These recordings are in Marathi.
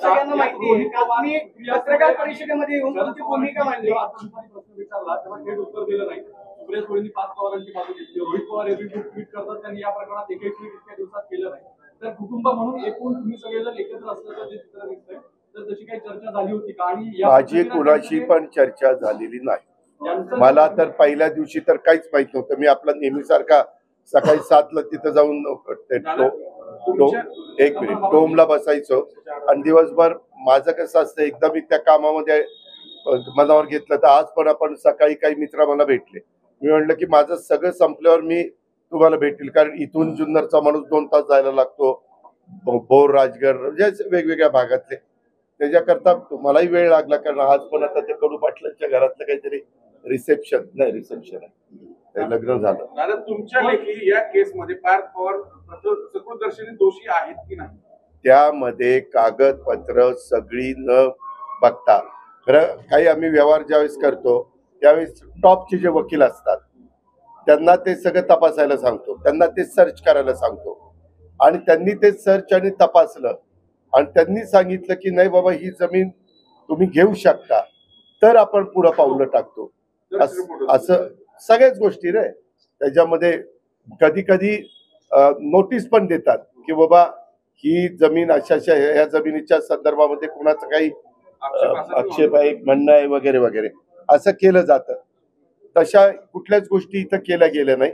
सगळ्यांना माहिती आहे का तुम्ही पत्रकार परिषदेमध्ये येऊन तुमची भूमिका मांडली. प्रश्न विचारला तेव्हा थेट उत्तर दिलं नाही. सुप्रिया सुळेंनी पाच पवारांची बाजू घेतली. रोहित पवार हे ट्विट करतात, त्यांनी या प्रकरणात एकही ट्विट इतक्या दिवसात केलं नाही. तर कुटुंब म्हणून एकूण तुम्ही सगळेजण एकत्र असल्याचं जे चित्र दिसतंय, तर तशी काही चर्चा झाली होती का? आणि माझी कुणाशी पण चर्चा झालेली नाही. मला तर पहिल्या दिवशी तर काहीच माहित नव्हतं. मी आपला नेहमीसारखा सकाळी 7ला तिथं जाऊन एक मिनिट टोमला बसायचो आणि दिवसभर माझं कसं असतं, एकदा मी त्या कामामध्ये मनावर घेतलं तर आज पण आपण सकाळी काही मित्र मला भेटले. मी म्हटलं की माझं सगळं संपल्यावर मी तुम्हाला भेटेल, कारण इथून जुन्नरचा माणूस 2 तास जायला लागतो, भोर राजगड म्हणजे वेगवेगळ्या भागातले. त्याच्याकरता मलाही वेळ लागला, कारण आज पण आता ते कडू पाटलांच्या घरातलं काहीतरी रिसेप्शन आहे, लग्न झालं. दादा, तुमच्या लेखी या केसमध्ये पार्थ पवार सकृतदर्शनी दोषी आहेत की नाही? त्यामध्ये कागदपत्र सगळी न बघता, खरं काही आम्ही व्यवहार ज्यावेळेस करतो त्यावेळेस टॉपचे जे वकील असतात त्यांना ते सगळं तपासायला सांगतो, त्यांना ते सर्च करायला सांगतो, आणि त्यांनी ते सर्च आणि तपासलं आणि त्यांनी सांगितलं की नाही बाबा ही जमीन तुम्ही घेऊ शकता, तर आपण पुढं पावलं टाकतो. असं सगळ्याच गोष्टी रे त्याच्यामध्ये. कधी कधी नोटीस पण देतात की बाबा ही जमीन अशा ह्या जमिनीच्या संदर्भामध्ये कुणाचं काही आक्षेप आहे, म्हणणं आहे वगैरे वगैरे, असं केलं जातं. तशा कुठल्याच गोष्टी इथं केल्या गेल्या नाही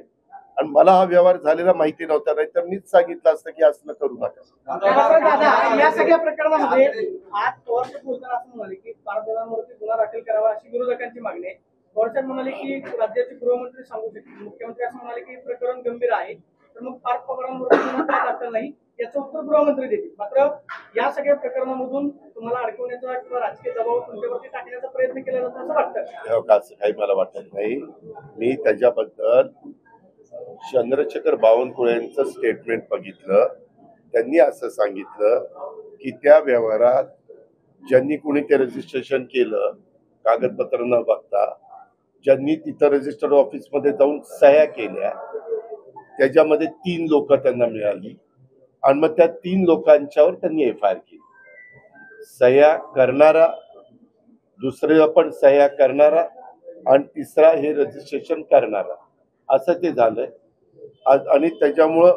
आणि मला हा व्यवहार झालेला माहिती नव्हता, नाही तर मीच सांगितलं असतं की असं करू नका. दादा, या सगळ्या प्रकरणामध्ये आज पवार बोलताना असं म्हणाले की पारदर्शकांवरती गुन्हा दाखल करावा अशी विरोधकांची मागणी आहे. पवार म्हणाले की राज्याचे गृहमंत्री सांगू शकतील, मुख्यमंत्री असं म्हणाले की प्रकरण गंभीर आहे, तर मग पार्थ पवारांवरती गुन्हा दाखल नाही याचं उत्तर गृहमंत्री देतील. मात्र या सगळ्या प्रकरणामधून तुम्हाला अडकवण्याचा किंवा राजकीय दबाव तुमच्यावरती टाकण्याचा प्रयत्न केला जातो असं वाटतं? असं काही मला वाटत नाही. मी त्याच्याबद्दल चंद्रशेखर बावनकुळे यांचं स्टेटमेंट बघितलं. त्यांनी असं सांगितलं की त्या व्यवहारात ज्यांनी कोणी ते रजिस्ट्रेशन केलं कागदपत्र न बघता, ज्यांनी तिथं रजिस्टर ऑफिसमध्ये जाऊन सह्या केल्या, त्याच्यामध्ये 3 लोक त्यांना मिळाली आणि मग त्या 3 लोकांच्यावर त्यांनी FIR केली. सह्या करणारा, दुसऱ्या पण सह्या करणारा आणि तिसरा हे रजिस्ट्रेशन करणारा, असं ते झालंय. आणि त्याच्यामुळं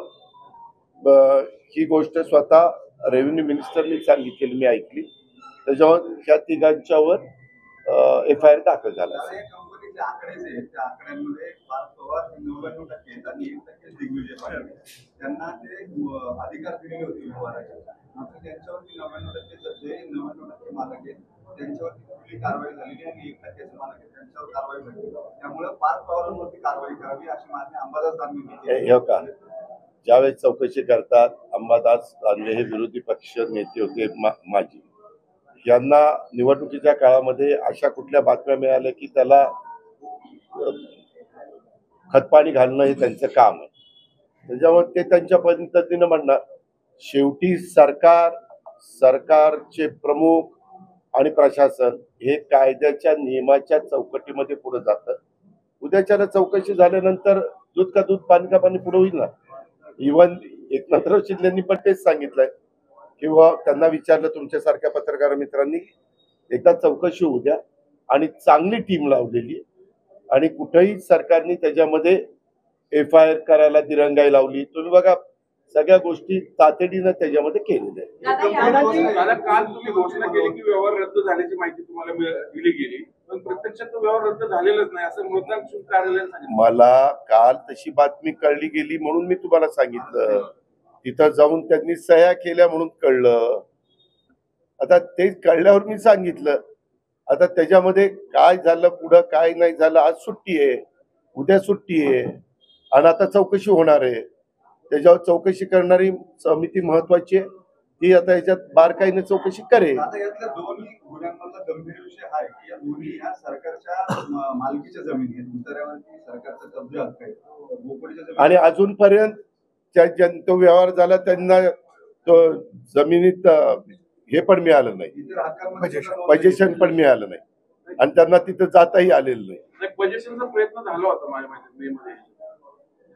ही गोष्ट स्वतः रेव्हेन्यू मिनिस्टरनी सांगितलेली, मी ऐकली. त्याच्यावर ह्या 3घांच्यावर FIR दाखल झाला. आकडे जे त्या आकड्यांमध्ये पार्थ पवार 99% आणि 1% दिग्विजय पाटील त्यांना ते अधिकार दिलेले होते व्यवहाराचे. मात्र त्यांच्यावरती 99% जे 99% मालक आहेत त्यांच्यावरती कुठली कारवाई झालेली आणि 1%चे मालक आहेत त्यांच्यावर कारवाई झाली. त्यामुळे पार्थ पवारांवरती कारवाई करावी अशी मागणी अंबादास दानवे हे का ज्यावेळेस चौकशी करतात, अंबादास दानवे हे विरोधी पक्ष नेते होते माजी, यांना निवडणुकीच्या काळामध्ये अशा कुठल्या बातम्या मिळाल्या की त्याला खतपाणी घालणं हे त्यांचं काम आहे. त्याच्यामुळे ते त्यांच्या पद्धतीनं म्हणणार. शेवटी सरकारचे प्रमुख आणि प्रशासन हे कायद्याच्या नियमाच्या चौकटीमध्ये पुढे जातं. उद्याच्याला चौकशी झाल्यानंतर दूध का दूध पाणी का पाणी पुढे होईल ना. इव्हन एकनाथराव शिंदेंनी पण तेच सांगितलंय किंवा त्यांना विचारलं तुमच्यासारख्या पत्रकार मित्रांनी, एकदा चौकशी होऊ द्या, आणि चांगली टीम लावलेली आणि कुठेही सरकारने त्याच्यामध्ये FIR करायला दिरंगाई लावली. तुम्ही बघा सगळ्या गोष्टी तातडीनं त्याच्यामध्ये केलेल्या आहेत. काल तुम्ही घोषणा केली की व्यवहार रद्द झाल्याची माहिती तुम्हाला दिली गेली, पण प्रत्यक्षात तो व्यवहार रद्द झालेलाच नाही असं मृतांक शुल्क कार्यालयाने सांगितलं. मला काल तशी बातमी कळली गेली म्हणून मी तुम्हाला सांगितलं. तिथं जाऊन त्यांनी सह्या केल्या म्हणून कळलं. आता ते कळल्यावर मी सांगितलं. आता त्याच्यामध्ये काय झालं पुढं काय नाही झालं, आज सुट्टी आहे, उद्या सुट्टी आहे आणि आता चौकशी होणार आहे. त्याच्यावर चौकशी करणारी समिती महत्वाची आहे, ती आता याच्यात बारकाईने चौकशी करेल. आता यातल्या दोन्ही गुन्ह्यांमधला गंभीर विषय हा आहे की या दोन्ही ह्या सरकारच्या मालकीच्या जमिनी आहेत, उतार्यावरती सरकारचा कब्जा हक्क आहे, बोकडीच्या जमिनी. आणि अजूनपर्यंत तो व्यवहार झाला त्यांना तो जमिनीत हे पण मिळालं नाही, पजेशन पण मिळालं नाही आणि त्यांना तिथं जाताही आलेलं नाही. पजेशनचा प्रयत्न झाला होता माझ्या माहितीत मे मध्ये.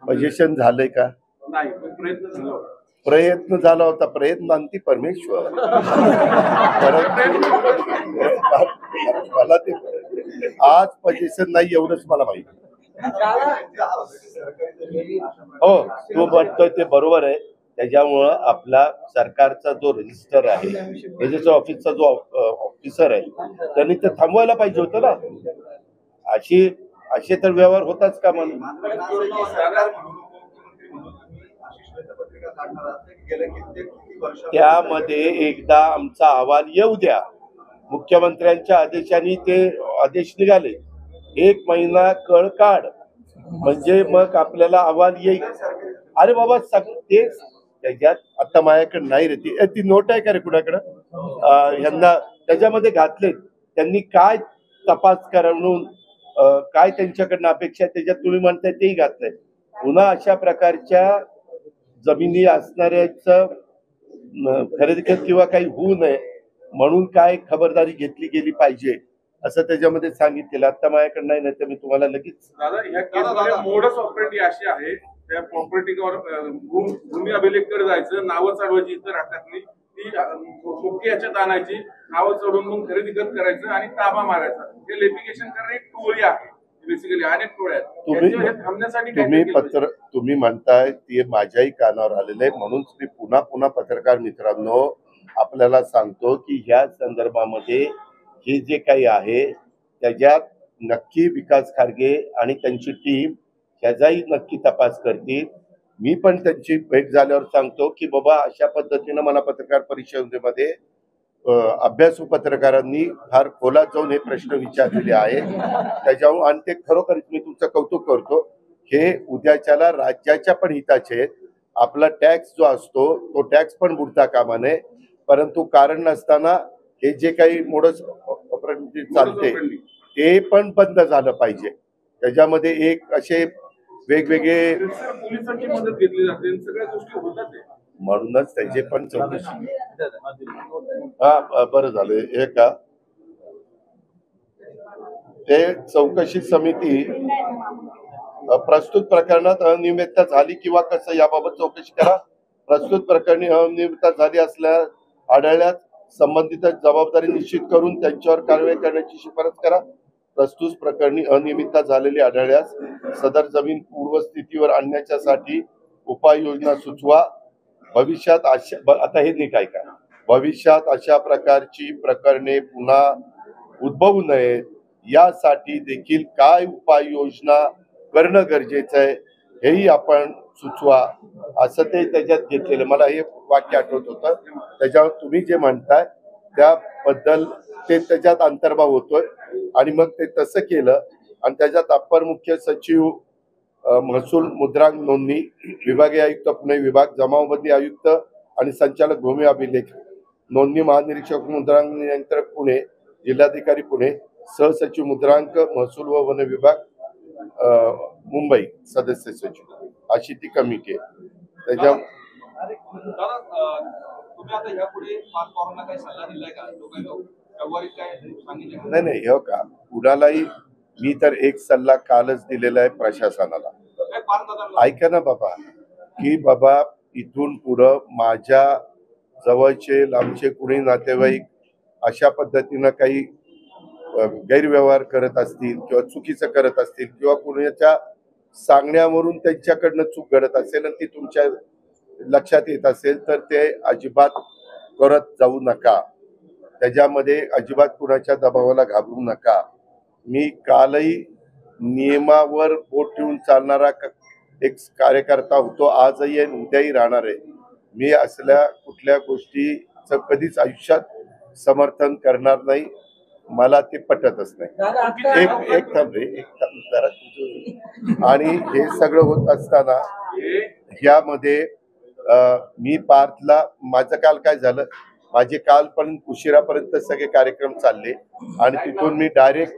पजेशन झालंय का? नाही, पण प्रयत्न झाला होता. प्रयत्न झाला होता, प्रयत्नांती परमेश्वर. परंतु मला ते आज पोझिशन नाही एवढंच मला माहिती. हो, तू म्हणतोय ते बरोबर आहे. त्याच्यामुळं आपला सरकारचा जो रजिस्टर आहे, रजिस्टर ऑफिसचा जो ऑफिसर आहे, त्यांनी ते थांबवायला पाहिजे होतं ना. असे तर व्यवहार होताच का म्हणून. त्यामध्ये एकदा आमचा अहवाल येऊ द्या. मुख्यमंत्र्यांच्या आदेशाने ते आदेश निघाले, 1 महिना कळ काढ म्हणजे मग आपल्याला अहवाल येईल. अरे बाबा तेच त्याच्यात आता माझ्याकडे नाही रे ती नोट आहे का रे कुणाकडं, ह्यांना त्याच्यामध्ये घातले. त्यांनी काय तपास करा म्हणून काय त्यांच्याकडनं अपेक्षा त्याच्यात तुम्ही म्हणताय तेही घातलंय. पुन्हा अशा प्रकारच्या जमिनी असणाऱ्याच खरेदी किंवा काही होऊ नये म्हणून काय खबरदारी घेतली गेली पाहिजे असं त्याच्यामध्ये सांगितलेलं. आता माझ्याकडे नाही, तर मी तुम्हाला लगेच. दादा ह्या केसमध्ये मोडस ऑपरेंडी अशी आहे, त्या प्रॉपर्टीवर भूमी अभिलेखकडे जायचं, नावं चढवायची इतर हातातली, ती मुख्य याच्यात आणायची, नावं चढवून मग खरेदी खत करायचं आणि ताबा मारायचा. हे लिटिगेशन करणे एक टोळी आहे बेसिकली, अनेक टोळ्या आहेत. थांबण्यासाठी तुम्ही म्हणताय ते माझ्याही कानावर आलेलं आहे. म्हणून मी पुन्हा पुन्हा पत्रकार मित्रांनो आपल्याला सांगतो की ह्या संदर्भामध्ये हे जे काही आहे त्याच्यात नक्की विकास खारगे आणि त्यांची टीम ह्याचाही नक्की तपास करतील. मी पण त्यांची भेट झाल्यावर सांगतो की बाबा अशा पद्धतीनं मला पत्रकार परिषदेमध्ये अभ्यासू पत्रकारांनी फार खोलात जाऊन हे प्रश्न विचारलेले आहे. त्याच्यावर आणि ते खरोखरच मी तुमचं कौतुक करतो. हे उद्याच्याला राज्याच्या पण हिताचे आहेत. आपला टॅक्स जो असतो तो टॅक्स पण बुडता कामा नये. परंतु कारण नसताना हे जे काही मोडस चालते ते पण बंद झालं पाहिजे. त्याच्यामध्ये एक असे वेगवेगळे पोलिसांची मदत घेतली जाते, सगळ्या गोष्टी होतात. म्हणूनच त्याचे पण चौकशी. हा बरं झालं हे का ते चौकशी समिती प्रस्तुत प्रकरणात अनियमितता झाली किंवा कसं याबाबत चौकशी करा. प्रस्तुत प्रकरणी अनियमितता झाली असल्यास आढळल्यास संबंधित जबाबदारी निश्चित करून त्यांच्यावर कारवाई करण्याची शिफारस करा. प्रस्तुत प्रकरणी अनियमितता झालेली आढळल्यास सदर जमीन पूर्वस्थितीवर आणण्यासाठी उपाययोजना सुचवा. भविष्यात आता हे नीट ऐका, भविष्यात अशा प्रकारची प्रकरणे पुन्हा उद्भवू नयेत यासाठी देखील काय उपाययोजना करणं गरजेचं आहे हेही आपण सुचवा असं ते त्याच्यात घेतलेलं. मला हे वाक्य आठवत होतं. त्याच्यावर तुम्ही जे म्हणताय त्याबद्दल ते त्याच्यात अंतर्भाव होतोय आणि मग ते तसं केलं आणि त्याच्यात अप्पर मुख्य सचिव महसूल मुद्रांक नोंदणी विभागीय आयुक्त पुणे विभाग, जमावबंदी आयुक्त आणि संचालक भूमी अभिलेख नोंदणी महानिरीक्षक मुद्रांक नियंत्रक पुणे, जिल्हाधिकारी पुणे, सहसचिव मुद्रांक महसूल व वन विभाग मुंबई, सदस्य सचिव अशी ती कमिटी आहे. त्याच्या नाही हो का कुणालाही मी तर एक सल्ला कालच दिलेला आहे प्रशासनाला. ऐका ना बाबा की बाबा इथून पुढं माझ्या जवळचे लांबचे कुणी नातेवाईक अशा पद्धतीनं काही गैरव्यवहार करत असतील किंवा चुकीचं करत असतील किंवा कुणाच्या सांगण्यावरून त्यांच्याकडनं चूक घडत असेल आणि ती तुमच्या लक्षात येत असेल तर ते अजिबात करत जाऊ नका. त्याच्यामध्ये अजिबात कुणाच्या दबावाला घाबरू नका. मी कालही नियमावर बोट ठेवून चालणारा एक कार्यकर्ता होतो, आजही आणि उद्याही राहणार आहे. मी असल्या कुठल्या गोष्टीचं कधीच आयुष्यात समर्थन करणार नाही. मला ते पटतच नाही. एक थांब जरा. आणि हे सगळं होत असताना यामध्ये मी पार्थला माझं काल काय झालं, माझे काल पण उशिरापर्यंत सगळे कार्यक्रम चालले आणि तिथून मी डायरेक्ट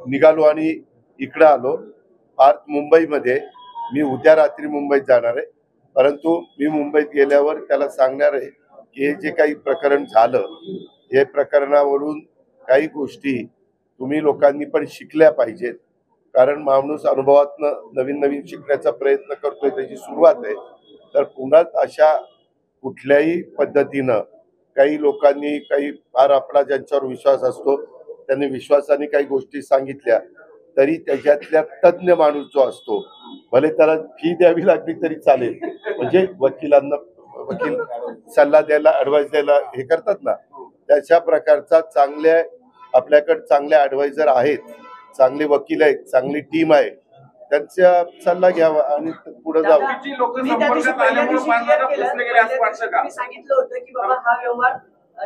निघालो आणि इकडं आलो. पार्थ मुंबईमध्ये, मी उद्या रात्री मुंबईत जाणार आहे. परंतु मी मुंबईत गेल्यावर त्याला सांगणार आहे की हे जे काही प्रकरण झालं हे प्रकरणावरून काही गोष्टी तुम्ही लोकांनी पण शिकल्या पाहिजेत. कारण माणूस अनुभवातनं नवीन नवीन शिकण्याचा प्रयत्न करतोय, त्याची सुरुवात आहे. तर पुन्हा अशा कुठल्याही पद्धतीनं काही लोकांनी काही फार आपला ज्यांच्यावर विश्वास असतो त्यांनी विश्वासाने काही गोष्टी सांगितल्या तरी त्याच्यातल्या तज्ञ माणूस जो असतो भले त्याला फी द्यावी लागली तरी चालेल, म्हणजे वकिलांना वकील सल्ला द्यायला ऍडवाइस द्यायला हे करतात ना, त्याच्या प्रकारचा चांगल्या आपल्याकडे चांगले ऍडवायझर आहेत, चांगले वकील आहेत, चांगली टीम आहे, त्यांचा सल्ला घ्यावा आणि पुढे जावं. बाकीची लोक संपर्कात आल्यामुळे पानदादा फसले गेले असं वाटतं का? मी सांगितलं होतं की बाबा हा व्यवहार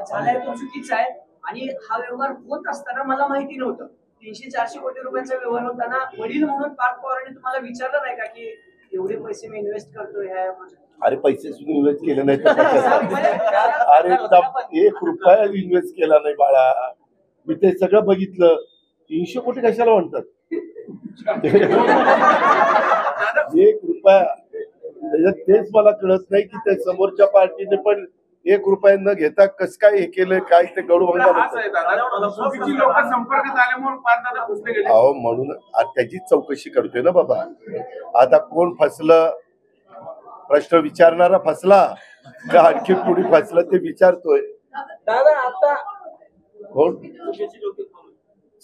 झालाय तो चुकीचा आहे आणि हा व्यवहार होत असताना मला माहिती नव्हतं. 300-400 कोटी रुपयांचा व्यवहार होताना वडील म्हणून पार्थ पवारांनी तुम्हाला विचारलं नाही का की एवढे पैसे मी इन्व्हेस्ट करतोय ह्या प्रोजेक्ट? अरे पैसे सुद्धा इन्व्हेस्ट केले नाही तर अरे 1 रुपया इन्व्हेस्ट केला नाही बाळा, मी ते सगळं बघितलं. 300 कोटी कशाला म्हणतात? 1 रुपया त्याच्यात तेच मला कळत नाही की त्या समोरच्या पार्टीने पण 1 रुपया न घेता कसं काय हे केलं, काय ते गडू हाच आहे दादा, चुकीची लोक संपर्कात आल्यामुळे पानदादा फसले गेले. अहो म्हणून त्याची चौकशी करतोय ना बाबा. आता कोण फसलं, प्रश्न विचारणारा फसला का आणखी कोणी फसलं ते विचारतोय. दादा आता कोण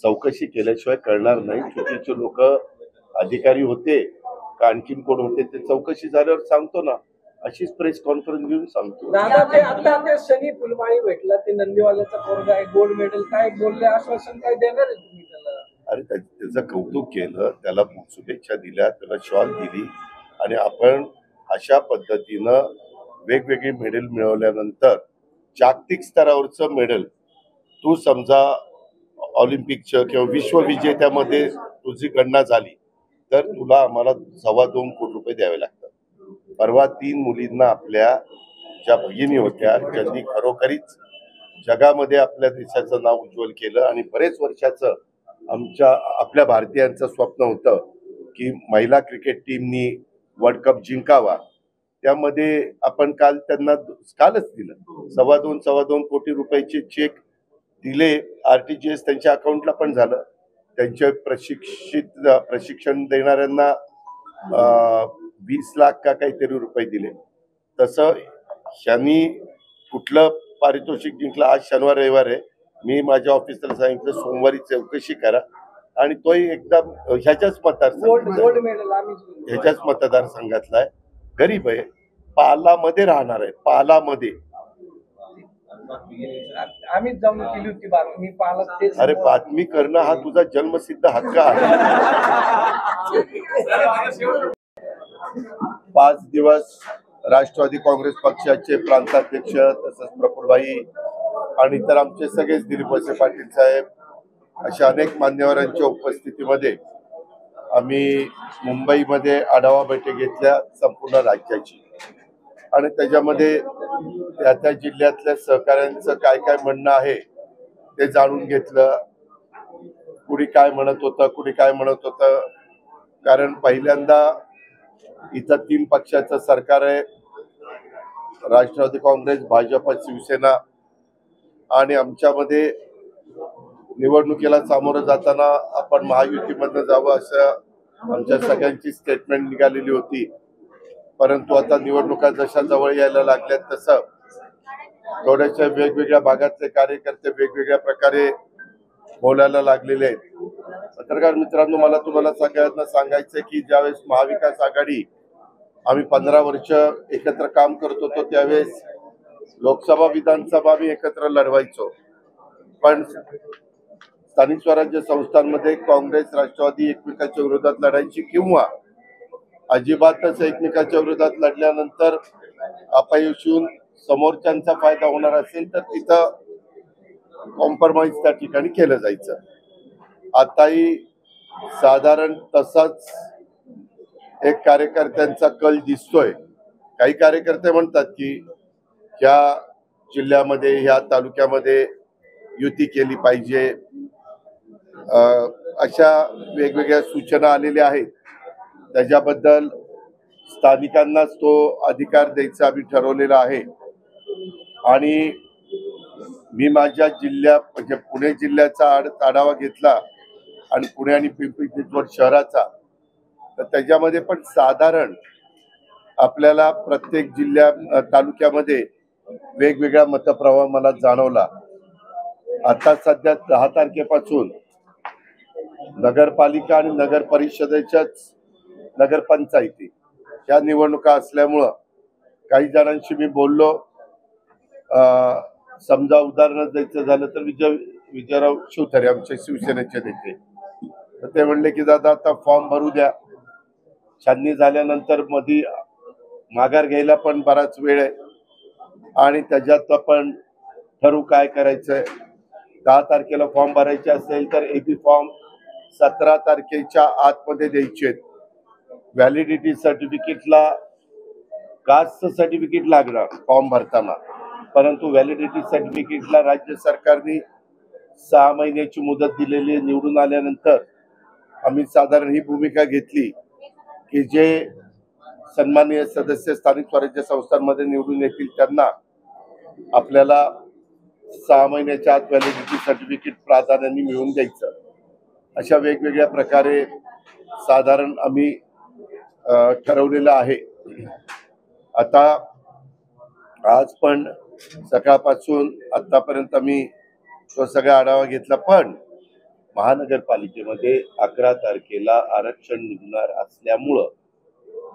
चौकशी केल्याशिवाय कळणार नाही चुकीचे लोक अधिकारी होते का आणखीन कोण होते ते चौकशी झाल्यावर सांगतो ना, अशीच प्रेस कॉन्फरन्स घेऊन सांगतो. दादा ते आता ते शनी फुलमाळी भेटला, ते नंदीवाल्याचा पोरगा आहे, गोल्ड मेडल, काय बोलले, आश्वासन काय देणार आहे तुम्ही त्याला? अरे त्याचं कौतुक केलं, त्याला शुभेच्छा दिल्या, त्याला शॉल दिली आणि आपण अशा पद्धतीनं वेगवेगळी मेडल मिळवल्यानंतर जागतिक स्तरावरचं मेडल तू समजा ऑलिम्पिकचं किंवा विश्वविजेत्यामध्ये तुझी गणना झाली तर तुला आम्हाला 2.25 कोटी रुपये द्यावे लागतात. परवा 3 मुलींना आपल्या ज्या भगिनी होत्या ज्यांनी खरोखरीच जगामध्ये आपल्या देशाचं नाव उज्ज्वल केलं आणि बरेच वर्षाचं आपल्या भारतीयांचं स्वप्न होतं की महिला क्रिकेट टीमनी वर्ल्ड कप जिंकावा, त्यामध्ये आपण कालच दिलं 2.25 कोटी रुपयाचे चेक दिले. RTGS त्यांच्या अकाउंटला पण झालं. त्यांच्या प्रशिक्षण देणाऱ्यांना 20 लाख का काहीतरी रुपये दिले. तसं यांनी कुठलं पारितोषिक जिंकलं, आज शनिवार रविवार आहे, मी माझ्या ऑफिसला सांगितलं सोमवारी चौकशी करा आणि तोही एकदम ह्याच्याच मतदारसंघातला आहे, गरीब आहे, पालामध्ये राहणार आहे, पालामध्ये. आम्ही जाऊन केली होती बातमी, पाहला तेच. अरे बातमी करणं हा तुझा जन्मसिद्ध हक्क आहे. 5 दिवस राष्ट्रवादी काँग्रेस पक्षाचे प्रांताध्यक्ष तसंच प्रफुल्लभाई आणि इतर आमचे सगळेच दिलीप वळसे पाटील साहेब अशा अनेक मान्यवरांच्या उपस्थितीमध्ये आम्ही मुंबईमध्ये आढावा बैठक घेतल्या संपूर्ण राज्याची आणि त्याच्यामध्ये त्या जिल्ह्यातल्या सहकाऱ्यांचं काय काय म्हणणं आहे ते जाणून घेतलं. कुणी काय म्हणत होतं, कारण पहिल्यांदा इथं 3 पक्षाचं सरकार आहे, राष्ट्रवादी काँग्रेस, भाजप, शिवसेना, आणि आमच्यामध्ये निवडणुकीला सामोरं जाताना आपण महायुतीमधनं जावं असं आमच्या सगळ्यांची स्टेटमेंट निघालेली होती. परंतु आता निवडणुका जशा जवळ यायला लागल्यात तसं थोड्याशा वेगवेगळ्या भागातले कार्यकर्ते वेगवेगळ्या प्रकारे बोलायला लागलेले आहेत. पत्रकार मित्रांनो, मला तुम्हाला सगळ्यांना सांगायचं की ज्यावेळेस महाविकास आघाडी आम्ही 15 वर्ष एकत्र काम करत होतो त्यावेळेस लोकसभा विधानसभा आम्ही एकत्र लढवायचो, पण स्थानिक स्वराज्य संस्थांमध्ये काँग्रेस राष्ट्रवादी एकमेकाच्या विरोधात लढायची किंवा अजिबातच एकमेकाच्या विरोधात लढल्यानंतर अपयश येऊन समोरच्यांचा फायदा होणार असेल तर तिथं कॉम्प्रोमाइज त्या ठिकाणी केलं जायचं. आताही साधारण तसाच एक कार्यकर्त्यांचा कल दिसतोय. काही कार्यकर्ते म्हणतात की ह्या जिल्ह्यामध्ये ह्या तालुक्यामध्ये युती केली पाहिजे, अशा वेगवेगळ्या सूचना आलेल्या आहेत. त्याच्याबद्दल स्थानिकांनाच तो अधिकार द्यायचा आम्ही ठरवलेला आहे. आणि मी माझ्या म्हणजे पुणे जिल्ह्याचा आढावा घेतला आणि पुणे आणि पिंपरी चिंचवड शहराचा, तर त्याच्यामध्ये पण साधारण आपल्याला प्रत्येक तालुक्यामध्ये वेगवेगळा मतप्रवाह मला जाणवला. आता सध्या 10 तारखेपासून नगरपालिका आणि नगर परिषदेच्याच नगरपंचायती या निवडणुका असल्यामुळं काही जणांशी मी बोललो. समजा उदाहरण द्यायचं झालं तर विजयराव शिवथरे आमचे शिवसेनेचे नेते, तर ते म्हणले की दादा आता फॉर्म भरू द्या, छाननी झाल्यानंतर मध्ये माघार घ्यायला पण बराच वेळ आहे आणि त्याच्यात आपण ठरवू काय करायचंय. 10 तारखेला फॉर्म भरायचे असेल तर एबी फॉर्म 17 तारखेच्या आतमध्ये द्यायचे. व्हॅलिडिटी सर्टिफिकेटला कास्ट सर्टिफिकेट लागणार फॉर्म भरताना, परंतु व्हॅलिडिटी सर्टिफिकेटला राज्य सरकारने 6 महिन्याची मुदत दिलेली. निवडून आल्यानंतर आम्ही साधारण ही भूमिका घेतली की जे सन्माननीय सदस्य स्थानिक स्वराज्य संस्थांमध्ये निवडून येतील त्यांना आपल्याला 6 महिन्याच्या आत व्हॅलिडिटी सर्टिफिकेट प्राधान्याने मिळवून द्यायचं. अशा वेगवेगळ्या प्रकारे साधारण आम्ही ठरवलेलं आहे. आता आज पण सकाळपासून आतापर्यंत आम्ही तो सगळा आढावा घेतला, पण महानगरपालिकेमध्ये 11 तारखेला आरक्षण निघणार असल्यामुळं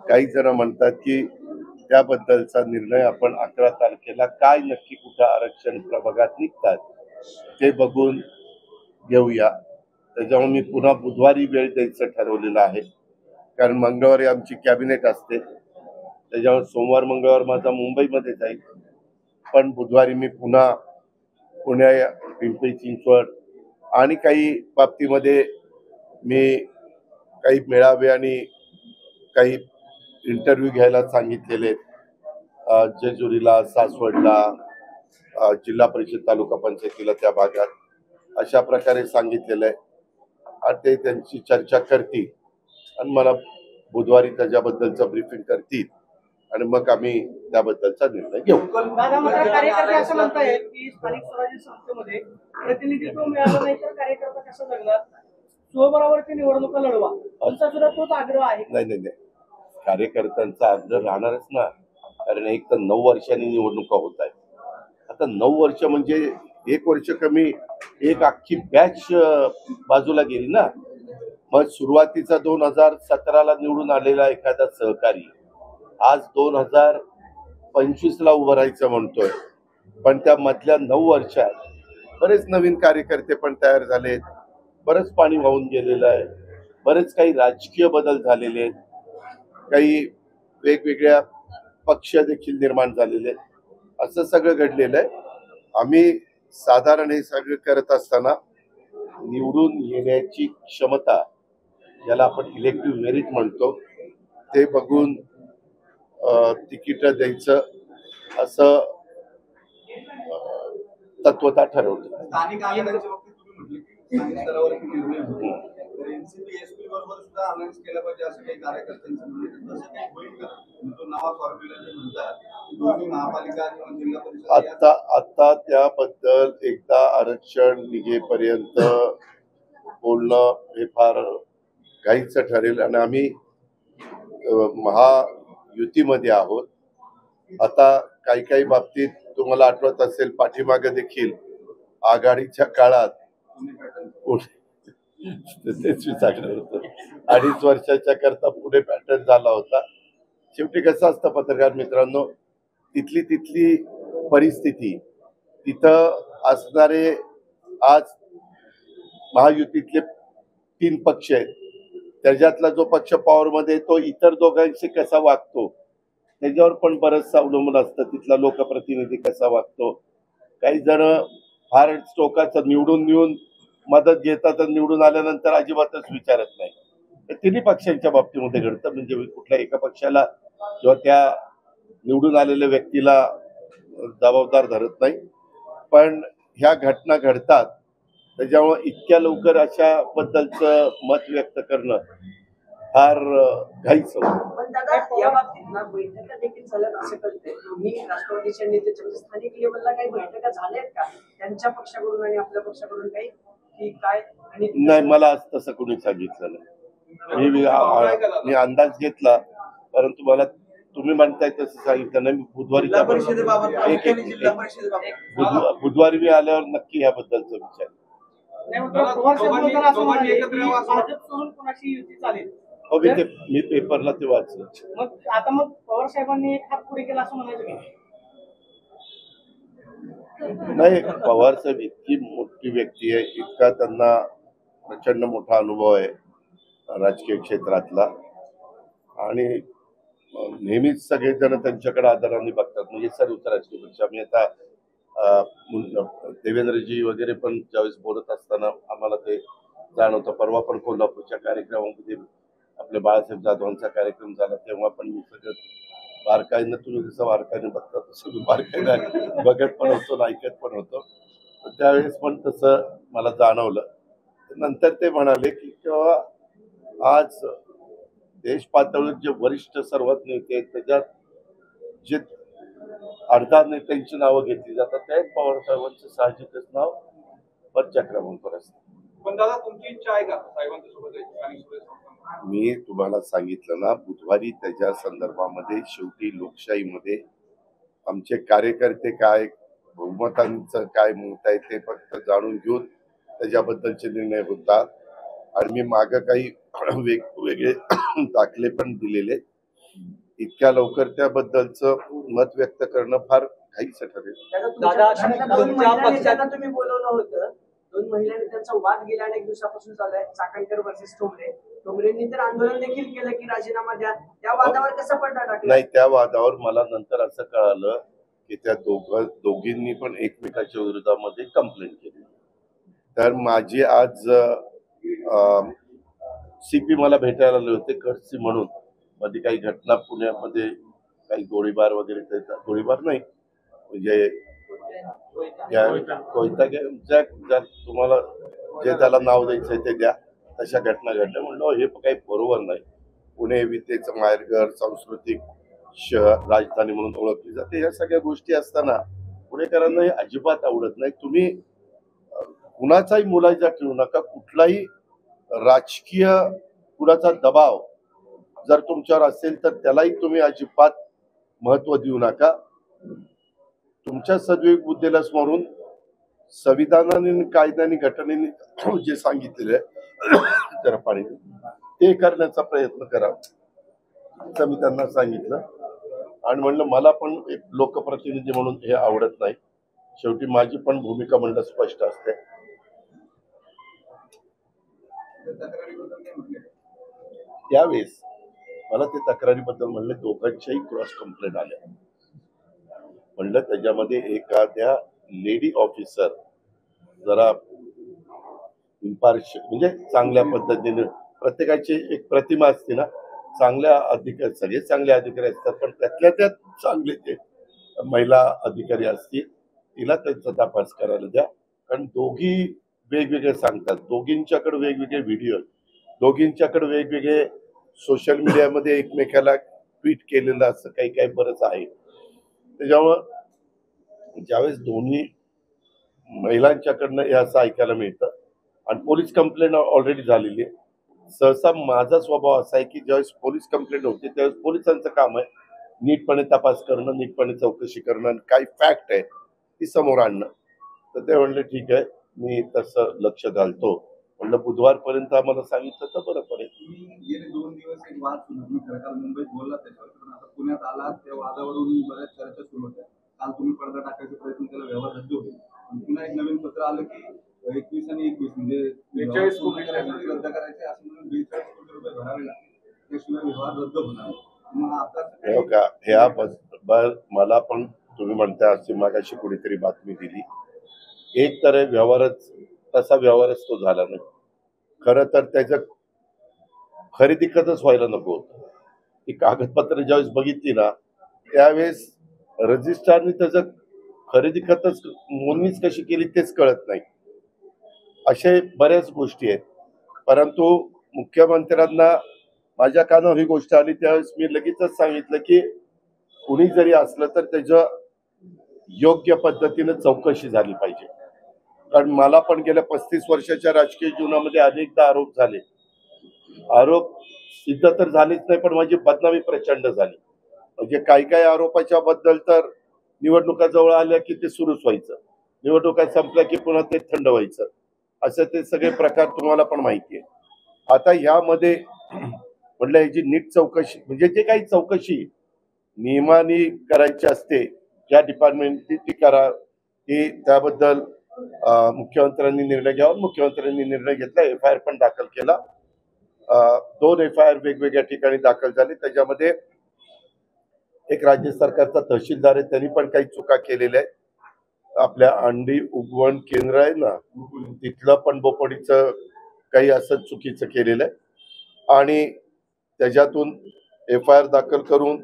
काही जण म्हणतात की त्याबद्दलचा निर्णय आपण 11 तारखेला काय नक्की कुठं आरक्षण प्रभागात निघतात ते बघून घेऊया. त्याच्यामुळे मी पुन्हा बुधवारी वेळ द्यायचं ठरवलेलं आहे, कारण मंगळवारी आमची कॅबिनेट असते. त्याच्यामुळे सोमवार मंगळवार माझा मुंबईमध्ये जाईल, पण बुधवारी मी पुन्हा पुण्या, पिंपरी चिंचवड आणि काही बाबतीमध्ये मी काही मेळावे आणि काही इंटरव्ह्यू घ्यायला सांगितलेले आहेत. जेजुरीला, सासवडला, जिल्हा परिषद तालुका पंचायतीला त्या भागात अशा प्रकारे सांगितलेलं आहे. आणि ते त्यांची चर्चा करतील आणि मला बुधवारी त्याच्याबद्दलचं ब्रीफिंग करतील आणि मग आम्ही त्याबद्दलचा निर्णय घेऊ. दादा मात्र कार्यकर्ते असं म्हणतायत की स्थानिक स्वराज्य संस्थेमध्ये प्रतिनिधित्व मिळालं नाही तर कार्यकर्ता कसं जगणार, स्वबळावरती निवडणुका लढवा, तुमचा सुद्धा तोच आग्रह आहे. नाही, कार्यकर्त्यांचा आग्रह राहणारच ना, कारण एक तर 9 वर्षांनी निवडणुका होत आहेत. आता 9 वर्ष म्हणजे 1 वर्ष कमी, एक अख्खी बॅच बाजूला गेली ना. मग सुरुवातीचा 2017ला निवडून आलेला एखादा सहकारी आज 2025ला उभं राहायचं म्हणतोय, पण त्या मधल्या 9 वर्षात बरेच नवीन कार्यकर्ते पण तयार झालेत, बरंच पाणी वाहून गेलेलं आहे, बरेच काही राजकीय बदल झालेले आहेत, काही वेगवेगळ्या पक्ष देखील निर्माण झालेले आहेत. असं सगळं घडलेलं आहे. आम्ही साधारण हे सगळं करत असताना निवडून येण्याची क्षमता, ज्याला आपण इलेक्टिव्ह मेरिट म्हणतो, ते बघून तिकीट द्यायचं असं तत्वता ठरवलं. स्थानिक आघाड्यांच्या बाबतीत तुम्ही म्हटले की स्थानिक स्तरावरती निर्णय होतो, तर एनसीपी एसपी बरोबर सुद्धा अनाउन्स केलं पाहिजे असं काही कार्यकर्त्यांचं म्हणणं आहे. तसं काही होईल का? तो नवा फॉर्म्युला जे म्हणतात दोन्ही महापालिका किंवा जिल्हा परिषद आता त्याबद्दल एकदा आरक्षण निघेपर्यंत बोलणं हे फार घाईचं ठरेल आणि आम्ही महायुतीमध्ये आहोत. आता काही बाबतीत तुम्हाला आठवत असेल, पाठीमागे देखील आघाडीच्या काळात तेच विचारलं होतं, 2.5 वर्षाच्या करता पुढे पॅटर्न झाला होता. शेवटी कसं असतं पत्रकार मित्रांनो, तिथली परिस्थिती, तिथं असणारे आज महायुतीतले 3 पक्ष आहेत, त्याच्यातला जो पक्ष पॉवरमध्ये तो इतर दोघांशी कसा वागतो त्याच्यावर पण बरंचसं अवलंबून असतं. तिथला लोकप्रतिनिधी कसा वागतो. काही जण फार टोकाचं निवडून येऊन मदत घेतात आणि निवडून आल्यानंतर अजिबातच विचारत नाही. तर तिन्ही पक्षांच्या बाबतीमध्ये घडतं. म्हणजे कुठल्या एका पक्षाला किंवा त्या निवडून आलेल्या व्यक्तीला जबाबदार धरत नाही, पण ह्या घटना घडतात. त्याच्यामुळे इतक्या लवकर अशा बद्दलचं मत व्यक्त करणं फार घाईचं. पण दादा या बाबतीत ना बैठका देखील झाल्यात असं कळतंय. तुम्ही राष्ट्रवादीच्या नेत्याच्या स्थानिक लेवलला काही बैठका झाल्यात का त्यांच्या पक्षाकडून आणि आपल्या पक्षाकडून काही की काय? आणि नाही, मला आज तसं कोणी सांगितलं नाही. मी अंदाज घेतला, परंतु मला तुम्ही म्हणताय तसं सांगितलं नाही. मी बुधवारी जिल्हा परिषदेबाबत प्रामुख्याने जिल्हा एक- परिषदेबाबत बुधवारी मी आल्यावर नक्की याबद्दलचा विचार. नाही मात्र पवार साहेब बोलताना असं दोघांनी म्हणाले एकत्र की यावं असं भाजप सोडून कोणाशी युती चालेल. हो, मी पेपरला ते वाचलं. मग पवार साहेबांनी एक हात पुढे केला असं म्हणायचं की नाही, पवार साहेब इतकी मोठी व्यक्ती आहे, इतका त्यांना प्रचंड मोठा अनुभव आहे राजकीय क्षेत्रातला, आणि नेहमीच सगळेजण त्यांच्याकडे आदराने बघतात. म्हणजे सर्वच राजकीय पक्ष. आम्ही आता देवेंद्रजी वगैरे पण ज्यावेळेस बोलत असताना आम्हाला ते जाणवतं. परवा पण कोल्हापूरच्या कार्यक्रमामध्ये आपल्या बाळासाहेब जाधवांचा कार्यक्रम झाला, तेव्हा पण मी सगळं बारकाईनं, तुम्ही जसं बारकाईने बघता तसं मी बारकाईनं बघत पण होतो, ऐकत पण होतो. त्यावेळेस पण तसं मला जाणवलं. नंतर ते म्हणाले की आज देश पातळीवर जे वरिष्ठ सर्वात नेते आहेत त्याच्यात जे अर्धा नेत्यांची नावं घेतली जातात त्या पवार साहेबांचं साहजिकच नाव वरच्या क्रमांकावर असतं. पण दादा तुमची इच्छा आहे का साहेबांच्या सोबत जायची आणि सुरेश प्रभू? मी तुम्हाला सांगितलं ना, बुधवारी त्याच्या संदर्भामध्ये शेवटी लोकशाहीमध्ये आमचे कार्यकर्ते काय, बहुमतांचं काय मत आहे ते फक्त जाणून घेऊन त्याच्याबद्दलचे निर्णय होतात. आणि मी मागं काही वेगवेगळे दाखले पण दिलेले. इतक्या लवकर त्याबद्दलचं मत व्यक्त करणं फार घाईचं ठरेल. दादा दोन महिला नेत्यांना तुम्ही बोलवलं होतं. 2 महिला नेत्यांचा वाद गेल्या अनेक दिवसापासून चालू आहे. चाकणकर वर्सेस ठोंबरेंनी तर आंदोलन देखील केलं की राजीनामा द्या. त्या वादावर कसा पडदा टाकला? नाही, त्या वादावर मला नंतर असं कळालं की त्या दोघींनी पण एकमेकाच्या विरोधामध्ये कंप्लेंट केली. तर माझी आज सीपी मला भेटायला आले होते, खडसी म्हणून. मध्ये काही घटना पुण्यामध्ये काही गोळीबार वगैरे, गोळीबार नाही म्हणजे कोयता ज्या तुम्हाला जे त्याला नाव द्यायचंय ते द्या, तशा घटना घडल्या. म्हणलं हे काही बरोबर नाही. पुणे विद्येचं माहेरघर, सांस्कृतिक शहर, राजधानी म्हणून ओळखली जाते. या सगळ्या गोष्टी असताना पुणेकरांना हे अजिबात आवडत नाही. तुम्ही कुणाचाही मुलाचा ठेवू नका, कुठलाही राजकीय कुणाचा दबाव जर तुमच्यावर असेल तर त्यालाही तुम्ही अजिबात महत्व देऊ नका. तुमच्या सद्विवेक बुद्धीला स्मरून संविधानाने, कायद्याने, घटनेने जे सांगितलेलं आहे जरा पाणी ते करण्याचा प्रयत्न करा, असं मी त्यांना सांगितलं. आणि म्हणलं मला पण एक लोकप्रतिनिधी म्हणून हे आवडत नाही. शेवटी माझी पण भूमिका म्हणलं स्पष्ट असते. त्यावेळेस मला ते तक्रारीबद्दल म्हणले दोघांच्याही क्रॉस कंप्लेंट आल्या. म्हणलं त्याच्यामध्ये एखाद्या लेडी ऑफिसर जरा इम्पार्शियल, म्हणजे चांगल्या पद्धतीने, प्रत्येकाची एक प्रतिमा असते ना, चांगल्या अधिकारी, सगळे चांगले अधिकारी असतात पण त्यातल्या त्यात चांगले ते महिला अधिकारी असतील, तिला त्यांचा तपास करायला द्या. कारण दोघी वेगवेगळे सांगतात, दोघींच्याकडे वेगवेगळे व्हिडिओ, दोघींच्याकडे वेगवेगळे सोशल मीडियामध्ये एकमेकाला ट्विट केलेलं असं काही काही बरंच आहे. त्याच्यामुळं ज्यावेळेस दोन्ही महिलांच्याकडनं हे असं ऐकायला मिळतं आणि पोलीस कंप्लेंट ऑलरेडी झालेली आहे. सहसा माझा स्वभाव असा आहे की ज्यावेळेस पोलीस कंप्लेंट होते त्यावेळेस पोलिसांचं काम आहे नीटपणे तपास करणं, नीटपणे चौकशी करणं आणि काही फॅक्ट आहे ती समोर आणणं. तर ते म्हणले ठीक आहे, मी तसं लक्ष घालतो. म्हणलं बुधवारपर्यंत आम्हाला सांगितलं तर बरं पडेल. गेले 2 दिवस एक वाद सुरू होता. तुम्ही काल मुंबईत बोलला त्याच्यावर, पण आता पुण्यात आला त्या वादावरून बऱ्याच चर्चा सुरू होत्या. काल तुम्ही पडदा टाकायचा प्रयत्न केला, व्यवहार रद्द होईल. पुन्हा एक नवीन पत्र आलं की 21 आणि 21 म्हणजे 42 कोटी रद्द करायचे असं म्हणून 42 कोटी रुपये भरावे लागतील, त्याशिवाय व्यवहार रद्द होणार. मग आता ह्या मला पण तुम्ही म्हणता अशी मागाशी कुणीतरी बातमी दिली. एक तर व्यवहारच तसा व्यवहारच तो झाला नाही. खरं तर त्याचं खरेदी खतच व्हायला नको होतं. ती कागदपत्र ज्यावेळेस बघितली ना त्यावेळेस रजिस्ट्रारने त्याचं खरेदी खतच नोंदणीच कशी केली तेच कळत नाही. असे बऱ्याच गोष्टी आहेत. परंतु मुख्यमंत्र्यांना माझ्या कानावर ही गोष्ट आली त्यावेळेस मी लगेचच सांगितलं की कुणी जरी असलं तर त्याच्या योग्य पद्धतीने चौकशी झाली पाहिजे. कारण मला पण गेल्या 35 वर्षाच्या राजकीय जीवनामध्ये अनेकदा आरोप झाले. आरोप सिद्ध तर झालेच नाही पण माझी बदनामी प्रचंड झाली. म्हणजे काही आरोपाच्या बद्दल तर निवडणुका जवळ आल्या की ते सुरूच व्हायचं, निवडणुका संपल्या की पुन्हा ते थंड व्हायचं, असं ते सगळे प्रकार तुम्हाला पण माहिती आहे. आता ह्यामध्ये म्हटलं ह्याची नीट चौकशी, म्हणजे जे काही चौकशी नियमाने करायची असते ज्या डिपार्टमेंटची ती करा, की त्याबद्दल मुख्यमंत्र्यांनी निर्णय घ्यावा. मुख्यमंत्र्यांनी निर्णय घेतला, FIR पण दाखल केला. 2 FIR वेगवेगळ्या ठिकाणी दाखल झाले. त्याच्यामध्ये एक राज्य सरकारचा तहसीलदार आहे, त्यांनी पण काही चुका केलेल्या आहेत. आपल्या अंडी उगवण केंद्र आहे ना, तिथलं पण बोपडीचं काही असं चुकीचं केलेलं आहे आणि त्याच्यातून FIR दाखल करून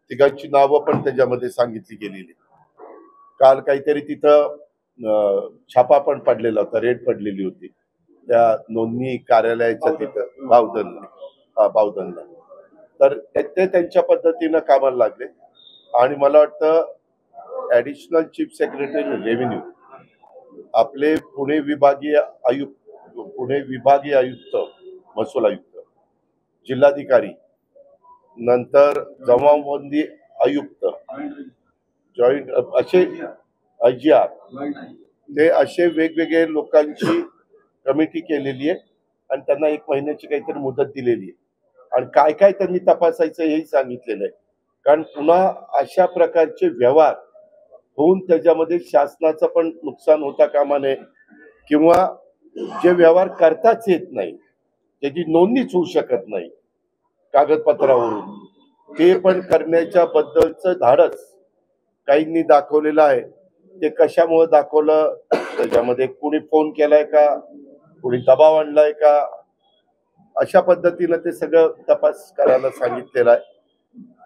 तिघांची नावं पण त्याच्यामध्ये सांगितली गेलेली. काल काहीतरी तिथं छापा पण पडलेला होता, रेड पडलेली होती त्या नोंदणी कार्यालयाच्या तिथं बावधनला. तर ते त्यांच्या पद्धतीनं कामाला लागले आणि मला वाटतं ऍडिशनल चीफ सेक्रेटरी रेव्हेन्यू, आपले पुणे विभागीय आयुक्त, महसूल आयुक्त, जिल्हाधिकारी, नंतर जमावबंदी आयुक्त, जॉईंट असे IGR, ते असे वेगवेगळे लोकांची कमिटी केलेली आहे आणि त्यांना 1 महिन्याची काहीतरी मुदत दिलेली आहे आणि काय काय त्यांनी तपासायचं हेही सांगितलेलं आहे. कारण पुन्हा अशा प्रकारचे व्यवहार होऊन त्याच्यामध्ये शासनाचं पण नुकसान होता कामा नये किंवा जे व्यवहार करताच येत नाही, त्याची नोंदणीच होऊ शकत नाही कागदपत्रावरून, ते पण करण्याच्या बद्दलचं धाडस काहींनी दाखवलेलं आहे. ते कशामुळे दाखवलं, त्याच्यामध्ये कुणी फोन केलाय का, कुणी दबाव आणलाय का, अशा पद्धतीनं ते सगळं तपास करायला सांगितलेलं आहे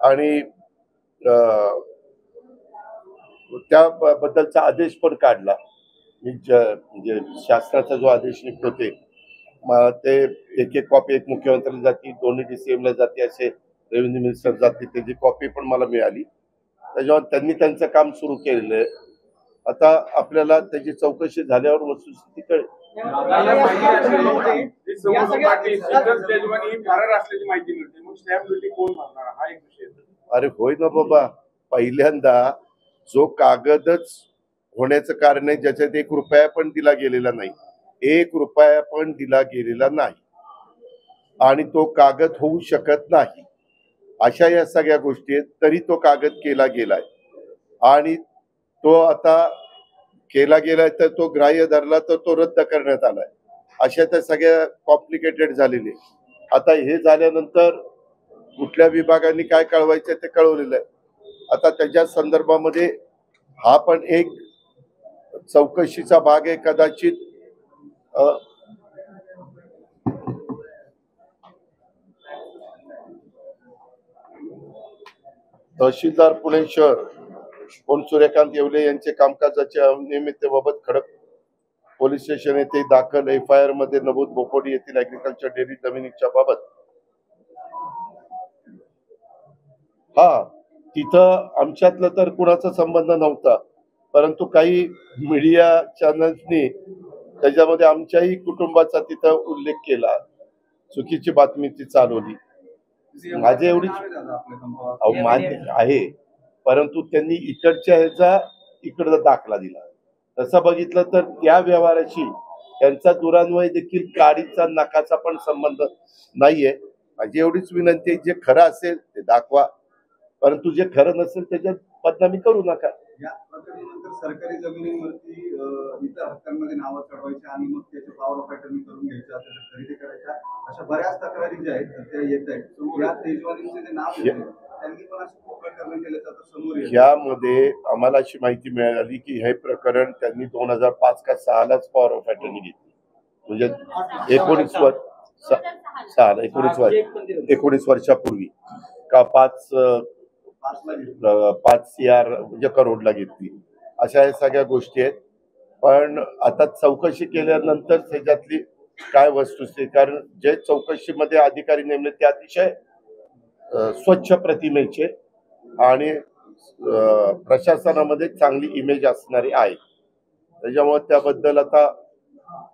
आणि त्याबद्दलचा आदेश पण काढला. म्हणजे शासनाचा जो आदेश निघतो ते एक कॉपी, एक मुख्यमंत्र्याला जाती, दोन्ही DCM ला जाते, असे रेव्हेन्यू मिनिस्टर जाते, त्याची कॉपी पण मला मिळाली. त्याच्यावर त्यांनी त्यांचं काम सुरू केलेलं आहे. आता आपल्याला त्याची चौकशी झाल्यावर वस्तुस्थिती कळेल. अरे होय ना बाबा, पहिल्यांदा जो कागदच होण्याचं कारण आहे ज्याच्यात 1 रुपया पण दिला गेलेला नाही, 1 रुपया पण दिला गेलेला नाही आणि तो कागद होऊ शकत नाही, अशा या सगळ्या गोष्टी आहेत. तरी तो कागद केला गेलाय आणि तो आता केला गेलाय तर तो ग्राह्य धरला तर तो रद्द करण्यात आलाय. अशा त्या सगळ्या कॉम्प्लिकेटेड झालेले. आता हे झाल्यानंतर कुठल्या विभागांनी काय कळवायचं ते कळवलेलं आहे. आता त्याच्या संदर्भामध्ये हा पण एक चौकशीचा भाग आहे. कदाचित तहसीलदार पुणे शहर कोण सूर्यकांत येवले यांचे कामकाजाच्या अनियमिततेबाबत खडक पोलीस स्टेशन येथे दाखल FIR मध्ये नमूद बोपोडी येथील ऍग्रिकल्चर डेअरी जमिनीच्या बाबत तिथं आमच्यातलं तर कुणाचा संबंध नव्हता, परंतु काही मीडिया चॅनल्सनी त्याच्यामध्ये आमच्याही कुटुंबाचा तिथं उल्लेख केला, चुकीची बातमी ती चालवली. माझे एवढीच मान्य आहे, परंतु त्यांनी इकडच्या ह्याचा इकडचा दाखला दिला. तसं बघितलं तर त्या व्यवहाराशी त्यांचा दुरान्वय देखील काडीचा नाकाचा पण संबंध नाहीये. माझी एवढीच विनंती आहे, जे खरं असेल ते दाखवा, परंतु जे खरं नसेल त्याच्यात बदनामी करू नका. या प्रकरणानंतर सरकारी जमिनीवरती इतर हक्कांमध्ये नावं चढवायच्या आणि मग त्याचे पॉवर ऑफ अटर्नी करून घ्यायच्या, त्याच्या खरेदी करायच्या, अशा बऱ्याच तक्रारी ज्या आहेत त्या येत आहेत. या तेजवानीचे जे नाव आहे त्यांनी पण असे खूप प्रकरण केल्याचं आता समोर येतं. यामध्ये आम्हाला अशी माहिती मिळाली की हे प्रकरण त्यांनी 2005 का 6लाच पॉवर ऑफ अटर्नी घेतली, म्हणजे 19 वर्षापूर्वी का 5 CR म्हणजे करोडला घेतली. अशा या सगळ्या गोष्टी आहेत. पण आता चौकशी केल्यानंतर त्याच्यातली काय वस्तुस्थिती, कारण जे चौकशीमध्ये अधिकारी नेमले ते अतिशय स्वच्छ प्रतिमेचे आणि प्रशासनामध्ये चांगली इमेज असणारे आहेत. त्याच्यामुळे त्याबद्दल आता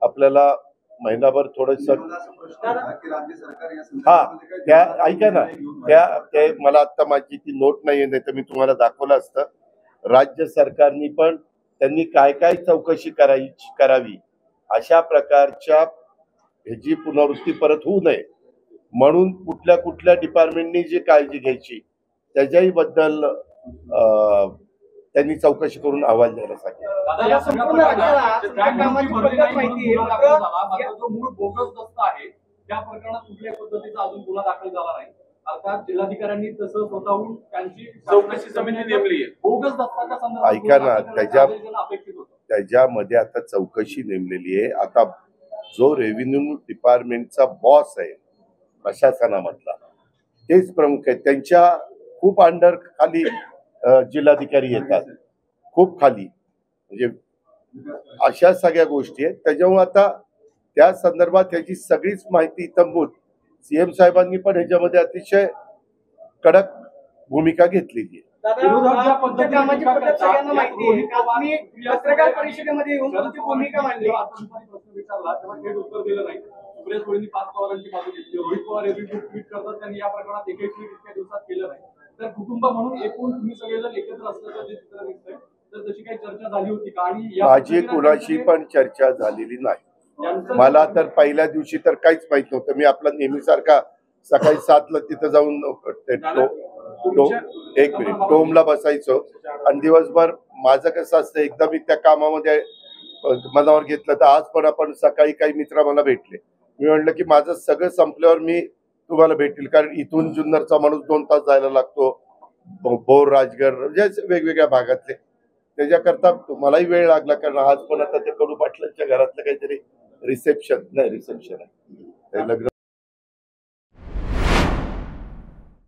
आपल्याला महिनाभर थोडस मला असा प्रश्न होता की राज्य सरकार या हा संदर्भामध्ये काही त्या धोरणात्मक ऐका ना निर्णय घेऊन बाहेर त्या मला आता माझी ती नोट नाहीये, नाही तर मी तुम्हाला दाखवलं असतं. राज्य सरकारनी पण त्यांनी काय काय चौकशी करावी अशा प्रकारच्या ह्याची पुनरावृत्ती परत होऊ नये म्हणून कुठल्या कुठल्या डिपार्टमेंटनी जी काळजी घ्यायची त्याच्याही बद्दल त्यांनी चौकशी करून अहवाल द्यायला सांगितलं. दादा, या सगळ्या संपूर्ण राज्याला प्रकरणात तुमच्या बँक कामाची नोटची भरली पद्धत नाही म्हणून माहिती आहे, गुन्हा दाखल मात्र झाला. मात्र जो मूळ बोगस दस्ता आहे त्या प्रकरणात कुठल्याही पद्धतीचा अजून गुन्हा दाखल झाला नाही. अर्थात जिल्हाधिकाऱ्यांनी तसं स्वतःहून त्यांची चौकशी समिती नेमली आहे. बोगस दस्ताच्या संदर्भात ऐका ना, गुन्हा दाखल करण्याचे त्याच्या- आदेश त्यांना अपेक्षित होतं. त्याच्यामध्ये आता चौकशी नेमलेली आहे. आता जो रेव्हेन्यू डिपार्टमेंटचा बॉस आहे प्रशासनामधला तेच प्रमुख आहेत. त्यांच्या खूप अंडर खाली जिल्हाधिकारी येतात, खूप खाली, म्हणजे अशा सगळ्या गोष्टी आहेत. त्याच्यामुळे आता त्या संदर्भात ह्याची सगळीच माहिती इत्थंभूत सीएम साहेबांनी पण ह्याच्यामध्ये अतिशय कडक भूमिका घेतलेली आहे. दादा, विरोधक ज्या तुमच्या पद्धतीने कामाची टीका पद्धत करतात, सगळ्यांना यात माहिती आहे. रोहित काल पवार, तुम्ही सुप्रिया पत्रकार सुळे परिषदेमध्ये येऊन शरद तुमची पवार भूमिका मांडली. जेव्हा आतंकवादी प्रश्न विचारला तेव्हा थेट उत्तर दिलं नाही. सुप्रिया सुळेंनी पाच पवारांची बाजू घेतली. रोहित पवार एरवी ट्विट करतात, त्यांनी या प्रकरणात एकही ट्विट इतक्या दिवसात केलं नाही. तर कुटुंब म्हणून एकूण तुम्ही सगळेजण एकत्र असल्याचं जे चित्र दिसतंय, तर तशी काही चर्चा झाली होती का? आणि या माझी पद्धतीने कुणाशी पण चर्चा झालेली नाही. मला तर पहिल्या दिवशी तर काहीच माहित नव्हतं. मी आपला नेहमीसारखा सकाळी 7ला तिथं जाऊन एक मिनिट डोमला बसायचो आणि दिवसभर माझं कसं असतं, एकदा मी त्या कामामध्ये मनावर घेतलं तर आज पण आपण सकाळी काही मित्र मला भेटले. मी म्हटलं की माझं सगळं संपल्यावर मी तुम्हाला भेटेल, कारण इथून जुन्नरचा माणूस 2 तास जायला लागतो, भोर राजगड म्हणजे वेगवेगळ्या भागातले. त्याच्याकरता मलाही वेळ लागला, कारण आज पण आता ते कडू पाटलांच्या घरातलं काहीतरी रिसेप्शन आहे, लग्न